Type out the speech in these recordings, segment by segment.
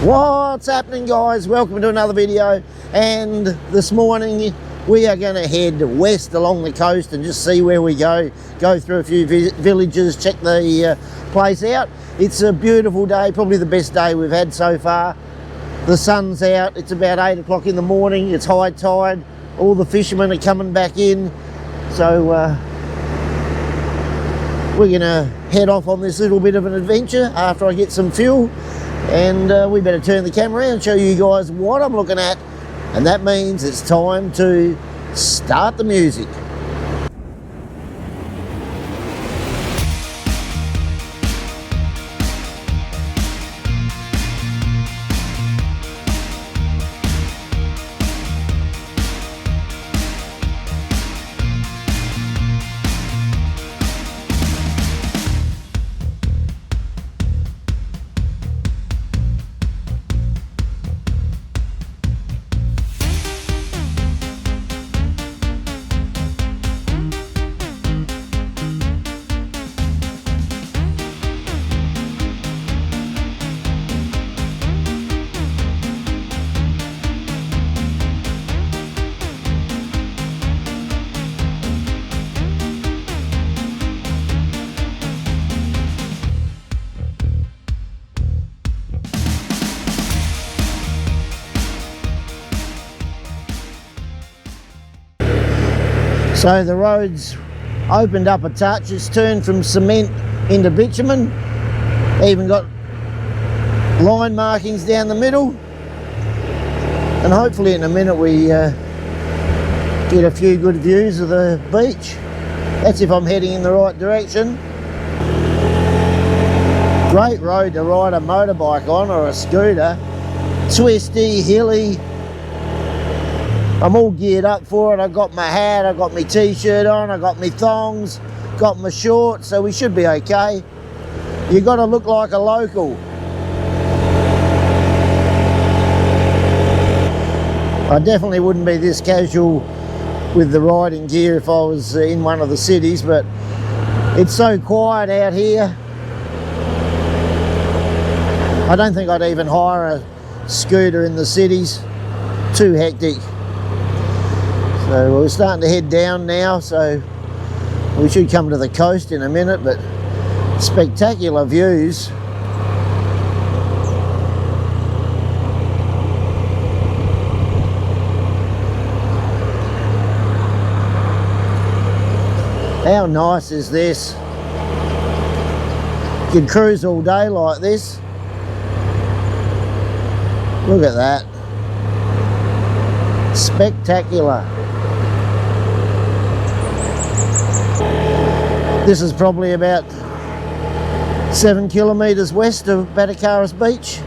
What's happening, guys? Welcome to another video. And this morning we are going to head west along the coast and just see where we go through a few villages, check the place out. It's a beautiful day, probably the best day we've had so far. The sun's out, it's about 8 o'clock in the morning, it's high tide, all the fishermen are coming back in, so we're going to head off on this little bit of an adventure after I get some fuel. And we better turn the camera around and show you guys what I'm looking at, and that means it's time to start the music. So the road's opened up a touch, it's turned from cement into bitumen, even got line markings down the middle, and hopefully in a minute we get a few good views of the beach. That's if I'm heading in the right direction. Great road to ride a motorbike on or a scooter, twisty, hilly. I'm all geared up for it. I got my hat, I got my t-shirt on, I got my thongs, got my shorts, so we should be okay. You got to look like a local. I definitely wouldn't be this casual with the riding gear if I was in one of the cities, but it's so quiet out here. I don't think I'd even hire a scooter in the cities. Too hectic. So we're starting to head down now, so we should come to the coast in a minute, but spectacular views. How nice is this? You can cruise all day like this. Look at that. Spectacular. This is probably about 7 kilometres west of Batacaris Beach.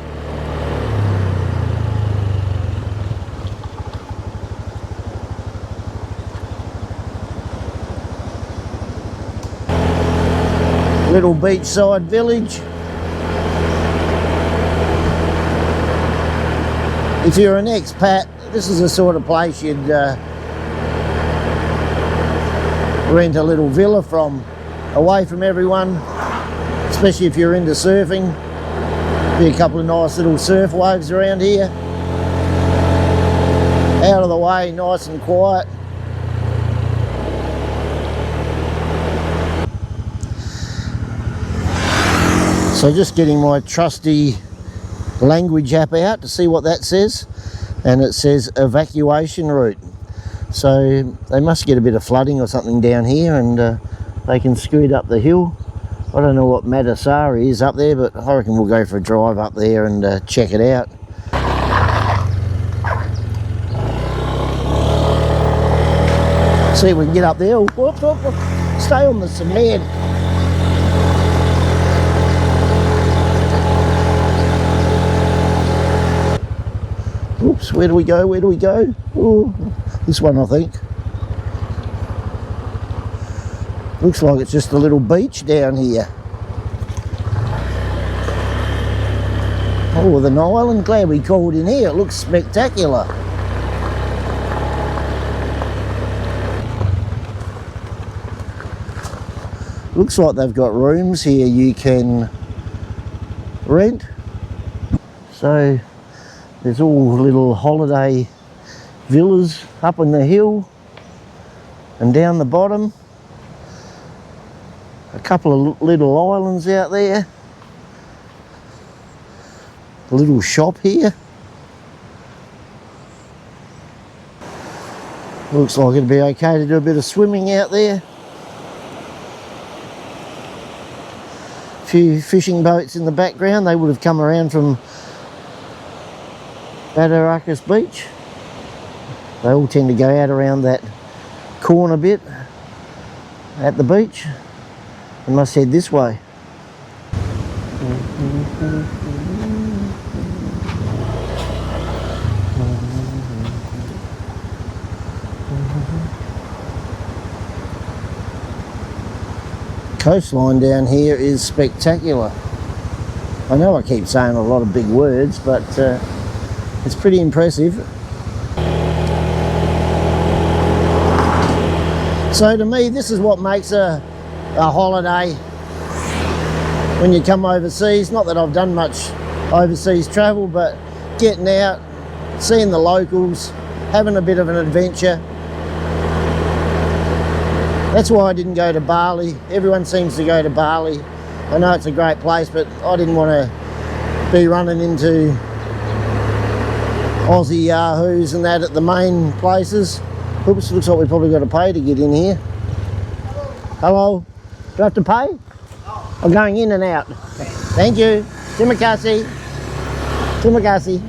Little beachside village. If you're an expat, this is the sort of place you'd rent a little villa from, away from everyone, especially if you're into surfing. Be a couple of nice little surf waves around here. Out of the way, nice and quiet. So just getting my trusty language app out to see what that says, and it says evacuation route. So they must get a bit of flooding or something down here, and they can scoot up the hill. I don't know what Madasari is up there, but I reckon we'll go for a drive up there and check it out. See if we can get up there. Whoop, whoop, whoop. Stay on the cement. Oops, where do we go? Where do we go? Ooh, this one, I think. Looks like it's just a little beach down here. Oh, the Nile, I'm glad we called in here. It looks spectacular. Looks like they've got rooms here you can rent. So there's all little holiday villas up on the hill and down the bottom. A couple of little islands out there. A little shop here. Looks like it'd be okay to do a bit of swimming out there. A few fishing boats in the background. They would have come around from Badaracus Beach. They all tend to go out around that corner bit at the beach and must head this way. Coastline down here is spectacular. I know I keep saying a lot of big words, but it's pretty impressive. So to me, this is what makes a holiday when you come overseas. Not that I've done much overseas travel, but getting out, seeing the locals, having a bit of an adventure. That's why I didn't go to Bali. Everyone seems to go to Bali. I know it's a great place, but I didn't want to be running into Aussie yahoos and that at the main places. Oops, looks like we've probably got to pay to get in here. Hello? Do I have to pay? No. I'm going in and out. Thank you. Terima kasih. Terima kasih.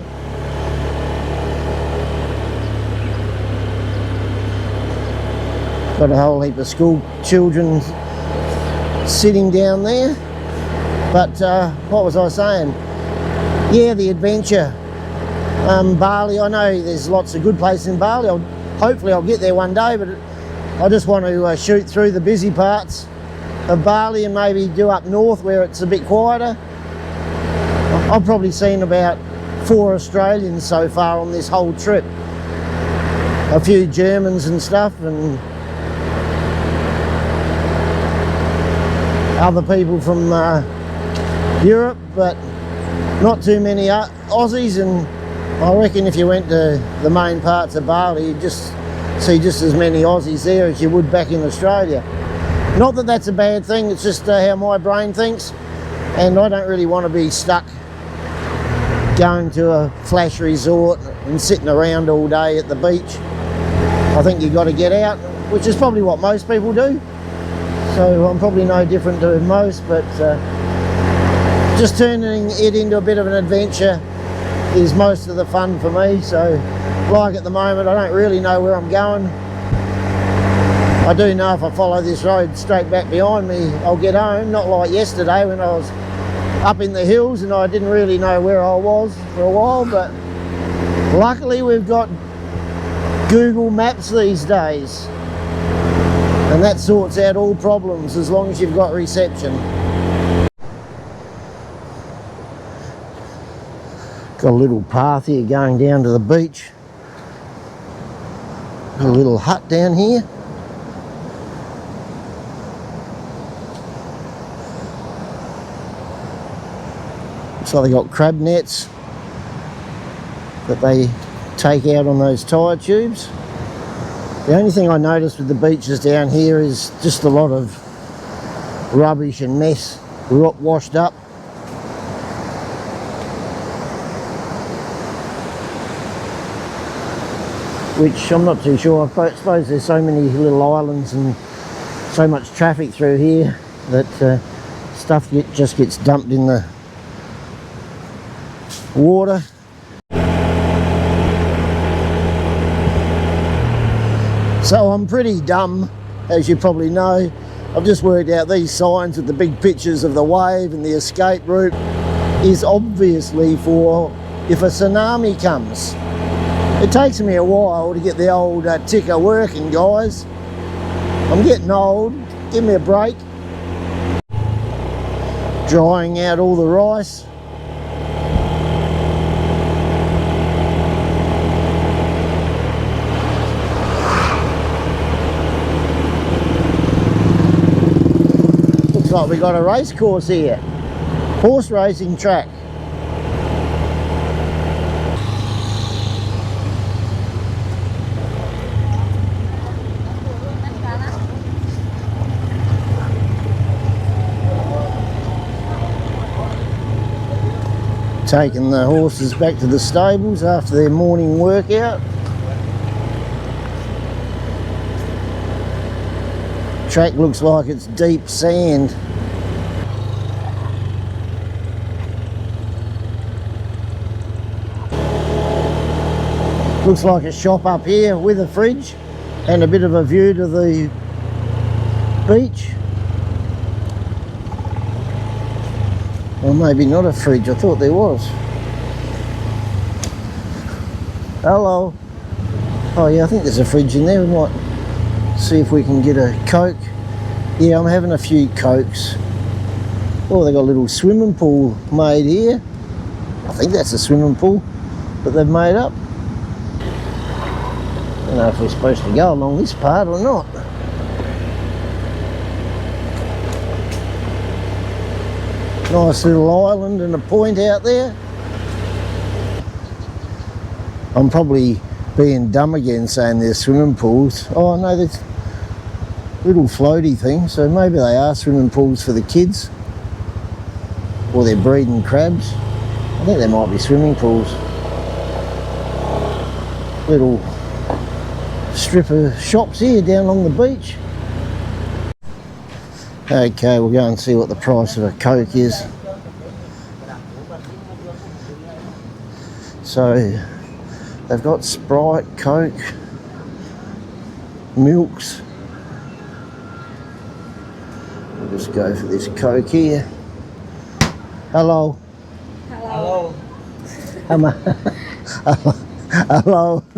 Got a whole heap of school children sitting down there. But what was I saying? Yeah, the adventure. Bali, I know there's lots of good places in Bali. Hopefully I'll get there one day, but I just want to shoot through the busy parts of Bali and maybe do up north where it's a bit quieter. I've probably seen about 4 Australians so far on this whole trip. A few Germans and stuff, and other people from Europe, but not too many Aussies. And I reckon if you went to the main parts of Bali, you'd just see just as many Aussies there as you would back in Australia. Not that that's a bad thing, it's just how my brain thinks, and I don't really want to be stuck going to a flash resort and sitting around all day at the beach. I think you've got to get out, which is probably what most people do. So I'm probably no different to most, but just turning it into a bit of an adventure is most of the fun for me. So like at the moment, I don't really know where I'm going. I do know if I follow this road straight back behind me, I'll get home. Not like yesterday when I was up in the hills and I didn't really know where I was for a while, but luckily we've got Google Maps these days. And that sorts out all problems as long as you've got reception. Got a little path here going down to the beach. Got a little hut down here. Looks like they got crab nets that they take out on those tyre tubes. The only thing I noticed with the beaches down here is just a lot of rubbish and mess washed up. Which I'm not too sure. I suppose there's so many little islands and so much traffic through here that stuff just gets dumped in the water. So I'm pretty dumb, as you probably know. I've just worked out these signs with the big pictures of the wave and the escape route is obviously for if a tsunami comes. It takes me a while to get the old ticker working, guys. I'm getting old, give me a break. Drying out all the rice. Looks like we got a race course here. Horse racing track. Taking the horses back to the stables after their morning workout. Track looks like it's deep sand. Looks like a shop up here with a fridge and a bit of a view to the beach. Or maybe not a fridge, I thought there was. Hello. Oh yeah, I think there's a fridge in there. We might see if we can get a Coke. Yeah, I'm having a few Cokes. Oh, they've got a little swimming pool made here. I think that's a swimming pool that they've made up. I don't know if we're supposed to go along this part or not. Nice little island and a point out there. I'm probably being dumb again saying there's swimming pools. Oh no, there's little floaty things, so maybe they are swimming pools for the kids. Or they're breeding crabs. I think there might be swimming pools. Little strip of shops here down along the beach. Okay, we'll go and see what the price of a Coke is. So they've got Sprite, Coke, milks. We'll just go for this Coke here. Hello. Halo. Hello.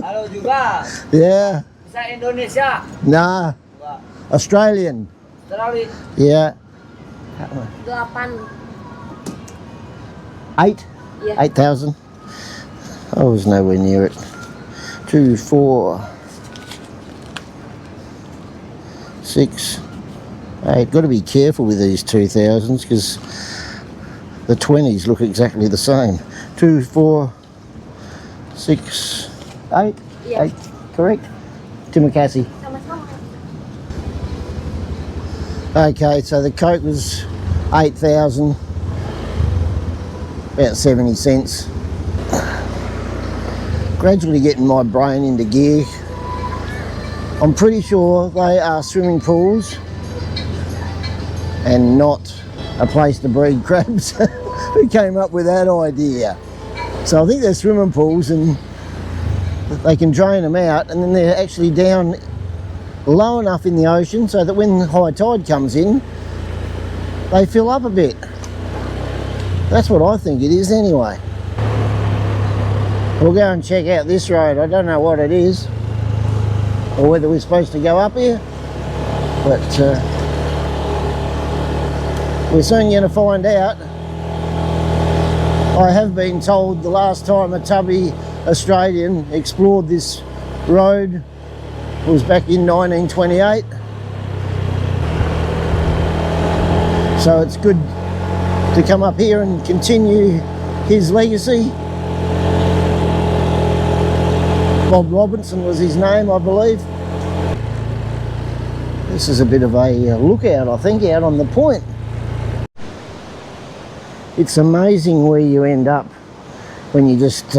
Halo juga. Yeah. Bisa Indonesia? Nah. Enggak. Australian. Australia. Yeah. 8. 8? Yeah. 8,000. I was nowhere near it. 2, 4, 6, 8. Got to be careful with these 2,000s because the 20s look exactly the same. 2, 4, 6, 8. Yeah. 8, correct. Terima kasih. Sama-sama. Okay, so the Coke was 8,000, about 70 cents. Gradually getting my brain into gear. I'm pretty sure they are swimming pools and not a place to breed crabs. Who came up with that idea? So I think they're swimming pools and they can drain them out, and then they're actually down low enough in the ocean so that when high tide comes in, they fill up a bit. That's what I think it is anyway. We'll go and check out this road. I don't know what it is or whether we're supposed to go up here, but we're soon going to find out. I have been told the last time a tubby Australian explored this road was back in 1928. So it's good to come up here and continue his legacy. Bob Robinson was his name, I believe. This is a bit of a lookout, I think, out on the point. It's amazing where you end up when you just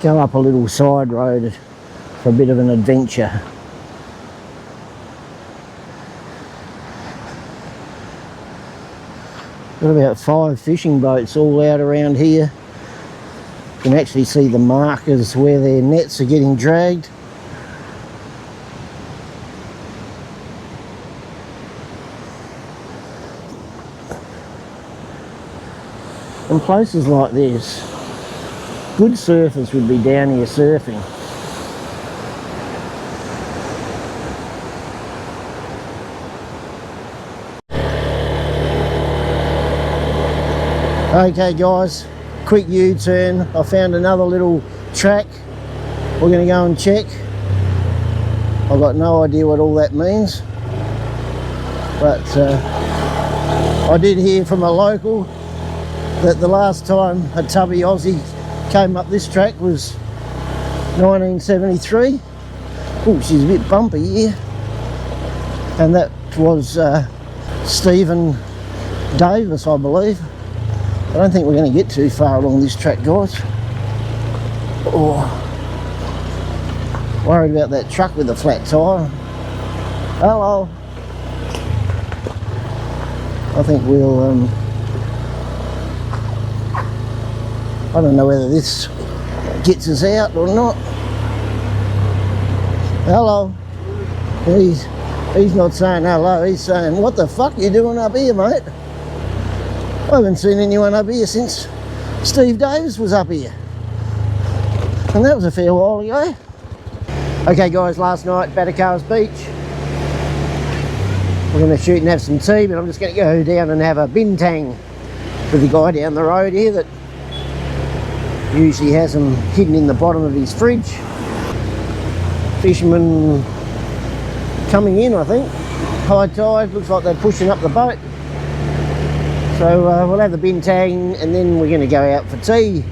go up a little side road for a bit of an adventure. Got about 5 fishing boats all out around here. You can actually see the markers where their nets are getting dragged. In places like this, good surfers would be down here surfing. Okay guys, quick U-turn. I found another little track. We're going to go and check. I've got no idea what all that means, but I did hear from a local that the last time a tubby Aussie came up this track was 1973. Oh, she's a bit bumpy here. And that was Stephen Davis, I believe. I don't think we're going to get too far along this track, guys. Oh, worried about that truck with the flat tyre. Hello. I think we'll, I don't know whether this gets us out or not. Hello. He's not saying hello, he's saying, what the fuck are you doing up here, mate? I haven't seen anyone up here since Steve Davis was up here. And that was a fair while ago. Okay guys, last night, Batacars Beach. We're going to shoot and have some tea, but I'm just going to go down and have a bintang with the guy down the road here that usually has them hidden in the bottom of his fridge. Fishermen coming in, I think. High tide, looks like they're pushing up the boat. So we'll have the bintang and then we're going to go out for tea.